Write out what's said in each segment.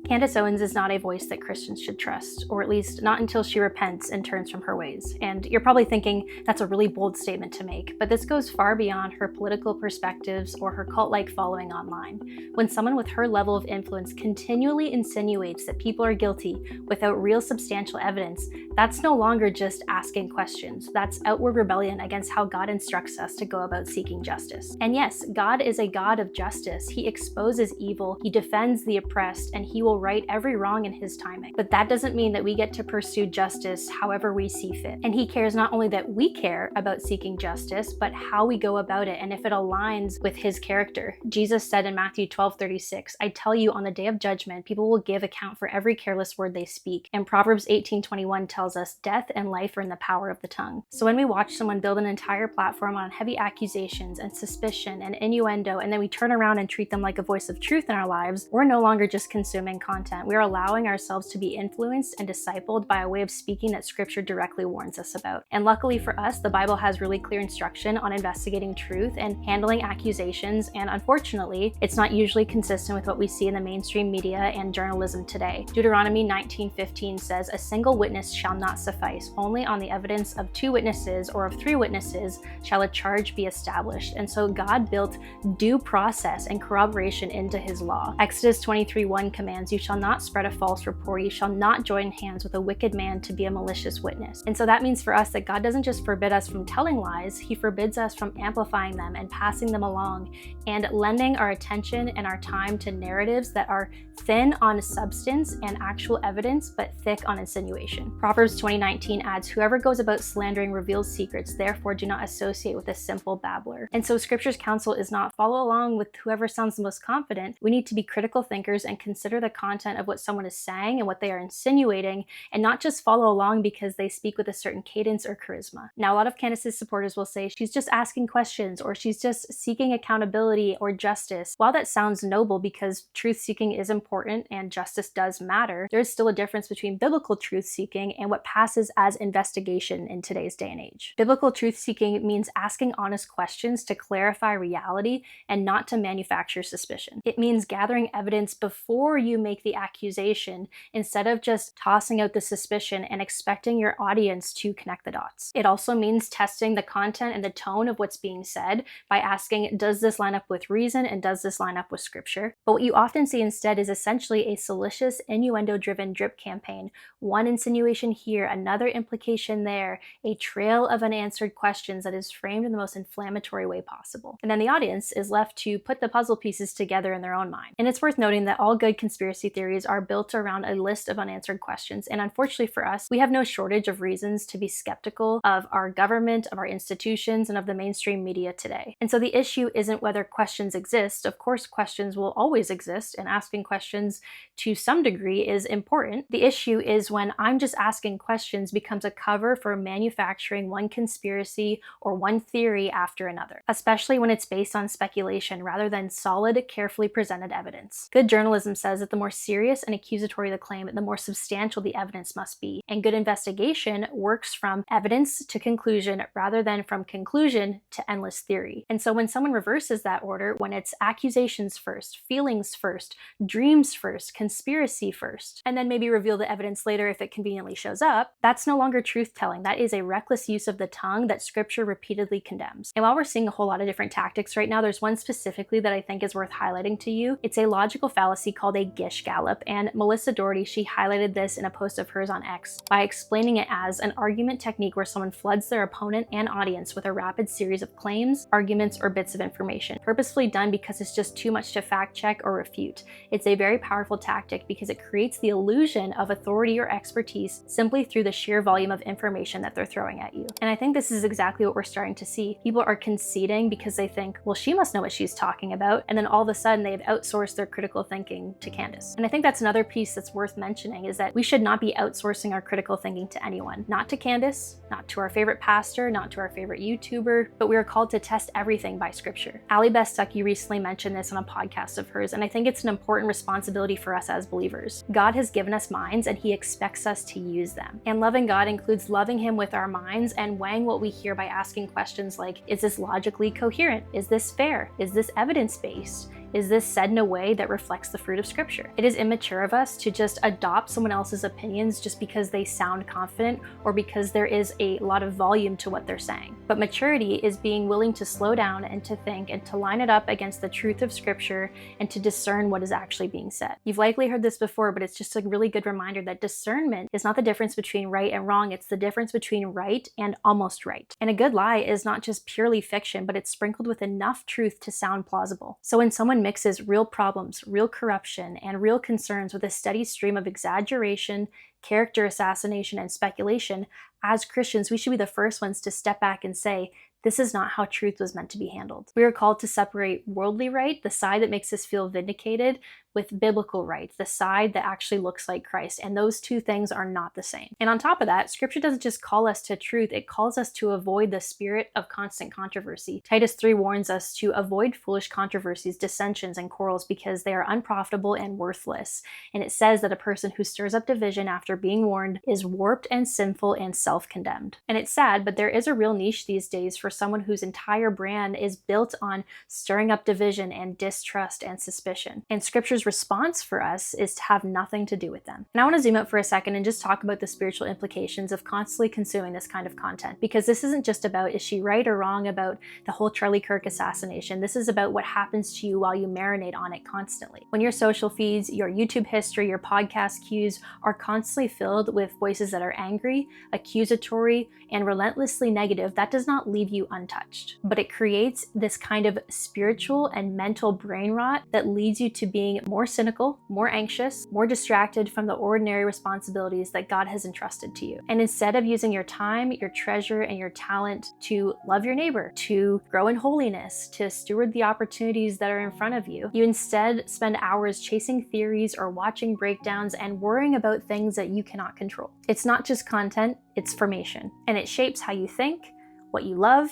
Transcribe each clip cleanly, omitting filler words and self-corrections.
Candace Owens is not a voice that Christians should trust, or at least not until she repents and turns from her ways. And you're probably thinking that's a really bold statement to make, but this goes far beyond her political perspectives or her cult-like following online. When someone with her level of influence continually insinuates that people are guilty without real substantial evidence, that's no longer just asking questions. That's outward rebellion against how God instructs us to go about seeking justice. And yes, God is a God of justice. He exposes evil, he defends the oppressed, and he will right every wrong in his timing. But that doesn't mean that we get to pursue justice however we see fit. And he cares not only that we care about seeking justice, but how we go about it and if it aligns with his character. Jesus said in Matthew 12:36, "I tell you, on the day of judgment, people will give account for every careless word they speak." And Proverbs 18:21 tells us, "Death and life are in the power of the tongue." So when we watch someone build an entire platform on heavy accusations and suspicion and innuendo, and then we turn around and treat them like a voice of truth in our lives, we're no longer just consuming content. We are allowing ourselves to be influenced and discipled by a way of speaking that scripture directly warns us about. And luckily for us, the Bible has really clear instruction on investigating truth and handling accusations, and unfortunately, it's not usually consistent with what we see in the mainstream media and journalism today. Deuteronomy 19:15 says, "A single witness shall not suffice. Only on the evidence of 2 witnesses or of 3 witnesses shall a charge be established." And so God built due process and corroboration into his law. Exodus 23:1 commands, "You shall not spread a false report. You shall not join hands with a wicked man to be a malicious witness." And so that means for us that God doesn't just forbid us from telling lies, he forbids us from amplifying them and passing them along and lending our attention and our time to narratives that are thin on substance and actual evidence, but thick on insinuation. Proverbs 20:19 adds, "Whoever goes about slandering reveals secrets, therefore do not associate with a simple babbler." And so scripture's counsel is not follow along with whoever sounds the most confident. We need to be critical thinkers and consider the content of what someone is saying and what they are insinuating, and not just follow along because they speak with a certain cadence or charisma. Now, a lot of Candace's supporters will say she's just asking questions or she's just seeking accountability or justice. While that sounds noble because truth seeking is important and justice does matter, there is still a difference between biblical truth seeking and what passes as investigation in today's day and age. Biblical truth seeking means asking honest questions to clarify reality and not to manufacture suspicion. It means gathering evidence before you make the accusation instead of just tossing out the suspicion and expecting your audience to connect the dots. It also means testing the content and the tone of what's being said by asking, does this line up with reason and does this line up with scripture? But what you often see instead is essentially a salacious, innuendo-driven drip campaign. One insinuation here, another implication there, a trail of unanswered questions that is framed in the most inflammatory way possible. And then the audience is left to put the puzzle pieces together in their own mind. And it's worth noting that all good conspiracy theories are built around a list of unanswered questions. And unfortunately for us, we have no shortage of reasons to be skeptical of our government, of our institutions, and of the mainstream media today. And so the issue isn't whether questions exist. Of course, questions will always exist, and asking questions to some degree is important. The issue is when I'm just asking questions becomes a cover for manufacturing one conspiracy or one theory after another, especially when it's based on speculation rather than solid, carefully presented evidence. Good journalism says that the more serious and accusatory the claim, the more substantial the evidence must be. And good investigation works from evidence to conclusion rather than from conclusion to endless theory. And so when someone reverses that order, when it's accusations first, feelings first, dreams first, conspiracy first, and then maybe reveal the evidence later if it conveniently shows up, that's no longer truth-telling. That is a reckless use of the tongue that scripture repeatedly condemns. And while we're seeing a whole lot of different tactics right now, there's one specifically that I think is worth highlighting to you. It's a logical fallacy called a Gish Gallop, and Melissa Doherty, she highlighted this in a post of hers on X by explaining it as an argument technique where someone floods their opponent and audience with a rapid series of claims, arguments, or bits of information, purposefully done because it's just too much to fact check or refute. It's a very powerful tactic because it creates the illusion of authority or expertise simply through the sheer volume of information that they're throwing at you. And I think this is exactly what we're starting to see. People are conceding because they think, well, she must know what she's talking about, and then all of a sudden they've outsourced their critical thinking to Candace. And I think that's another piece that's worth mentioning, is that we should not be outsourcing our critical thinking to anyone. Not to Candace, not to our favorite pastor, not to our favorite YouTuber, but we are called to test everything by scripture. Allie Beth Stuckey recently mentioned this on a podcast of hers, and I think it's an important responsibility for us as believers. God has given us minds and he expects us to use them. And loving God includes loving him with our minds and weighing what we hear by asking questions like, is this logically coherent? Is this fair? Is this evidence-based? Is this said in a way that reflects the fruit of Scripture? It is immature of us to just adopt someone else's opinions just because they sound confident or because there is a lot of volume to what they're saying. But maturity is being willing to slow down and to think and to line it up against the truth of Scripture and to discern what is actually being said. You've likely heard this before, but it's just a really good reminder that discernment is not the difference between right and wrong, it's the difference between right and almost right. And a good lie is not just purely fiction, but it's sprinkled with enough truth to sound plausible. So when someone mixes real problems, real corruption, and real concerns with a steady stream of exaggeration, character assassination, and speculation, as Christians, we should be the first ones to step back and say, this is not how truth was meant to be handled. We are called to separate worldly right, the side that makes us feel vindicated, with biblical right, the side that actually looks like Christ. And those two things are not the same. And on top of that, Scripture doesn't just call us to truth, it calls us to avoid the spirit of constant controversy. Titus 3 warns us to avoid foolish controversies, dissensions, and quarrels because they are unprofitable and worthless. And it says that a person who stirs up division after being warned is warped and sinful and self-condemned. And it's sad, but there is a real niche these days for someone whose entire brand is built on stirring up division and distrust and suspicion. And Scripture's response for us is to have nothing to do with them. And I want to zoom out for a second and just talk about the spiritual implications of constantly consuming this kind of content, because this isn't just about is she right or wrong about the whole Charlie Kirk assassination. This is about what happens to you while you marinate on it constantly. When your social feeds, your YouTube history, your podcast queues are constantly filled with voices that are angry, accusatory, and relentlessly negative, that does not leave you untouched. But it creates this kind of spiritual and mental brain rot that leads you to being more cynical, more anxious, more distracted from the ordinary responsibilities that God has entrusted to you. And instead of using your time, your treasure, and your talent to love your neighbor, to grow in holiness, to steward the opportunities that are in front of you, you instead spend hours chasing theories or watching breakdowns and worrying about things that you cannot control. It's not just content, it's formation. And it shapes how you think, what you love,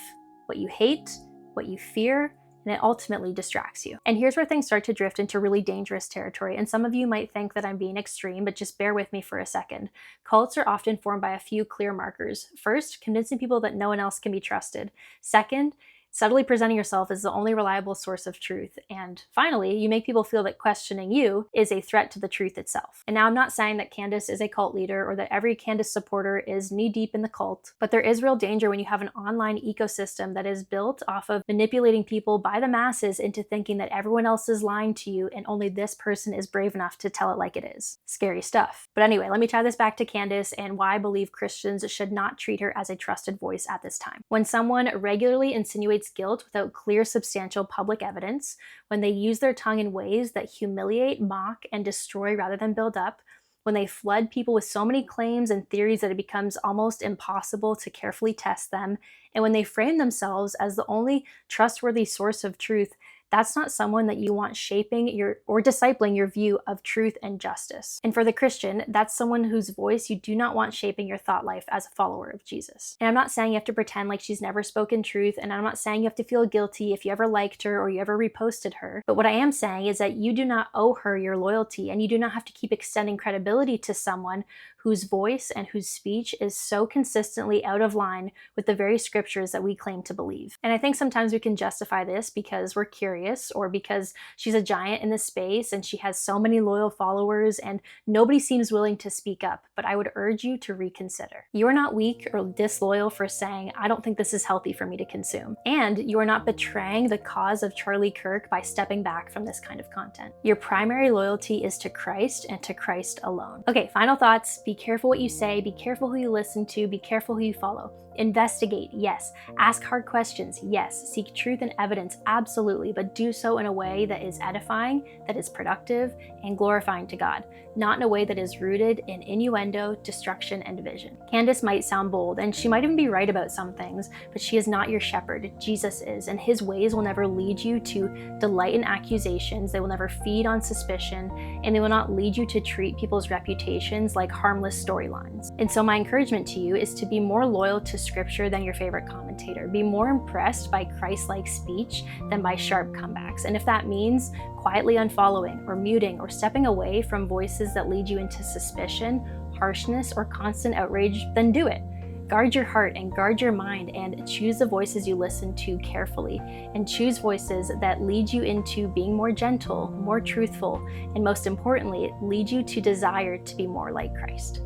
what you hate, what you fear, and it ultimately distracts you. And here's where things start to drift into really dangerous territory. And some of you might think that I'm being extreme, but just bear with me for a second. Cults are often formed by a few clear markers. First, convincing people that no one else can be trusted. Second, subtly presenting yourself as the only reliable source of truth. And finally, you make people feel that questioning you is a threat to the truth itself. And now I'm not saying that Candace is a cult leader or that every Candace supporter is knee-deep in the cult, but there is real danger when you have an online ecosystem that is built off of manipulating people by the masses into thinking that everyone else is lying to you and only this person is brave enough to tell it like it is. Scary stuff. But anyway, let me tie this back to Candace and why I believe Christians should not treat her as a trusted voice at this time. When someone regularly insinuates guilt without clear, substantial public evidence, when they use their tongue in ways that humiliate, mock, and destroy rather than build up, when they flood people with so many claims and theories that it becomes almost impossible to carefully test them, and when they frame themselves as the only trustworthy source of truth, that's not someone that you want shaping or discipling your view of truth and justice. And for the Christian, that's someone whose voice you do not want shaping your thought life as a follower of Jesus. And I'm not saying you have to pretend like she's never spoken truth, and I'm not saying you have to feel guilty if you ever liked her or you ever reposted her. But what I am saying is that you do not owe her your loyalty, and you do not have to keep extending credibility to someone whose voice and whose speech is so consistently out of line with the very scriptures that we claim to believe. And I think sometimes we can justify this because we're curious or because she's a giant in the space and she has so many loyal followers and nobody seems willing to speak up. But I would urge you to reconsider. You are not weak or disloyal for saying, I don't think this is healthy for me to consume. And you are not betraying the cause of Charlie Kirk by stepping back from this kind of content. Your primary loyalty is to Christ and to Christ alone. Okay, final thoughts. Be careful what you say, be careful who you listen to, be careful who you follow. Investigate, yes. Ask hard questions, yes. Seek truth and evidence, absolutely, but do so in a way that is edifying, that is productive, and glorifying to God, not in a way that is rooted in innuendo, destruction, and division. Candace might sound bold, and she might even be right about some things, but she is not your shepherd. Jesus is, and his ways will never lead you to delight in accusations, they will never feed on suspicion, and they will not lead you to treat people's reputations like harmless storylines. And so my encouragement to you is to be more loyal to Scripture than your favorite commentator. Be more impressed by Christ-like speech than by sharp comebacks. And if that means quietly unfollowing or muting or stepping away from voices that lead you into suspicion, harshness, or constant outrage, then do it. Guard your heart and guard your mind, and choose the voices you listen to carefully, and choose voices that lead you into being more gentle, more truthful, and most importantly, lead you to desire to be more like Christ.